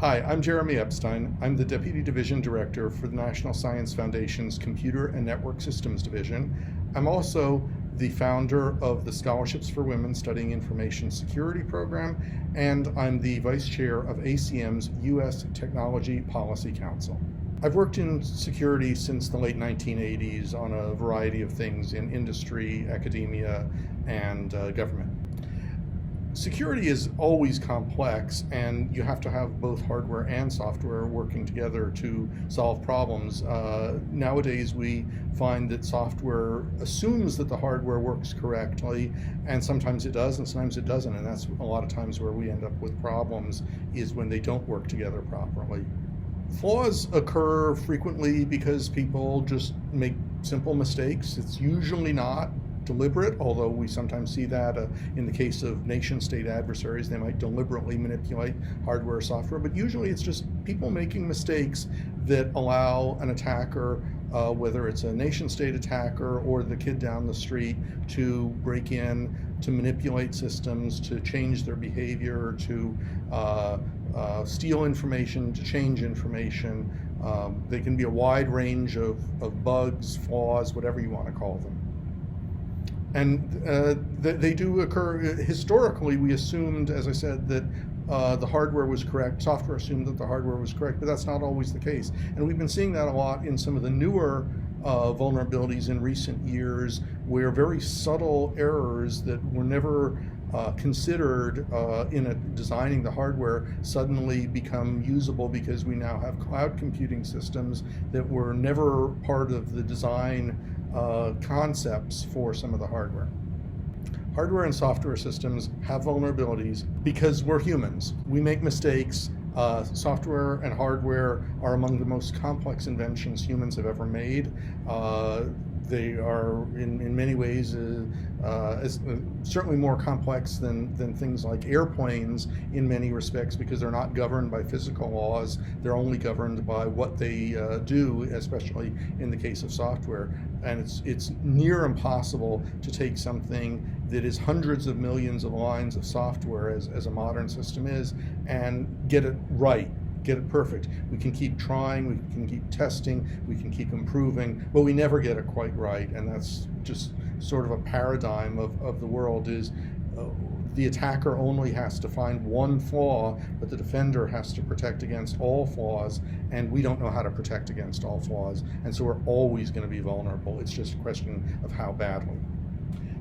Hi, I'm Jeremy Epstein. I'm the Deputy Division Director for the National Science Foundation's Computer and Network Systems Division. I'm also the founder of the Scholarships for Women Studying Information Security program, and I'm the Vice Chair of ACM's U.S. Technology Policy Council. I've worked in security since the late 1980s on a variety of things in industry, academia, and government. Security is always complex, and you have to have both hardware and software working together to solve problems. Nowadays, we find that software assumes that the hardware works correctly, and sometimes it does, and sometimes it doesn't, and that's a lot of times where we end up with problems, is when they don't work together properly. Flaws occur frequently because people just make simple mistakes. It's usually not deliberate, although we sometimes see that in the case of nation-state adversaries. They might deliberately manipulate hardware or software, but usually it's just people making mistakes that allow an attacker, whether it's a nation-state attacker or the kid down the street, to break in, to manipulate systems, to change their behavior, to steal information, to change information. They can be a wide range of bugs, flaws, whatever you want to call them. And they do occur. Historically, we assumed, as I said, that the hardware was correct. Software assumed that the hardware was correct, but that's not always the case. And we've been seeing that a lot in some of the newer vulnerabilities in recent years, where very subtle errors that were never considered in designing the hardware suddenly become usable because we now have cloud computing systems that were never part of the design concepts for some of the hardware. Hardware and software systems have vulnerabilities because we're humans. We make mistakes. Software and hardware are among the most complex inventions humans have ever made. They are, in many ways, certainly more complex than things like airplanes in many respects, because they're not governed by physical laws. They're only governed by what they do, especially in the case of software. And it's near impossible to take something that is hundreds of millions of lines of software, as a modern system is, and get it right. Get it perfect. We can keep trying, we can keep testing, we can keep improving, but we never get it quite right. And that's just sort of a paradigm of the world, is the attacker only has to find one flaw, but the defender has to protect against all flaws, and we don't know how to protect against all flaws. And so we're always going to be vulnerable. It's just a question of how badly.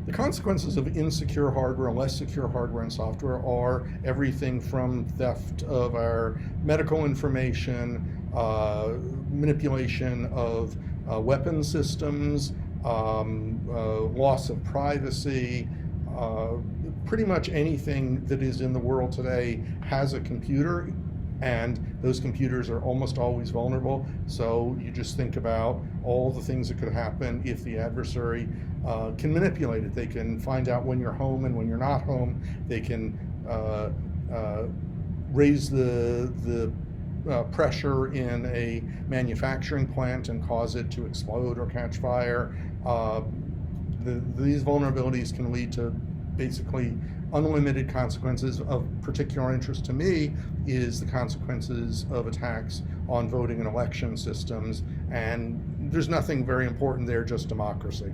The consequences of insecure hardware, less secure hardware and software, are everything from theft of our medical information, manipulation of weapon systems, loss of privacy. Pretty much anything that is in the world today has a computer, and those computers are almost always vulnerable. So you just think about all the things that could happen if the adversary can manipulate it. They can find out when you're home and when you're not home. They can raise the pressure in a manufacturing plant and cause it to explode or catch fire. These vulnerabilities can lead to basically unlimited consequences. Of particular interest to me is the consequences of attacks on voting and election systems, and there's nothing very important there, just democracy.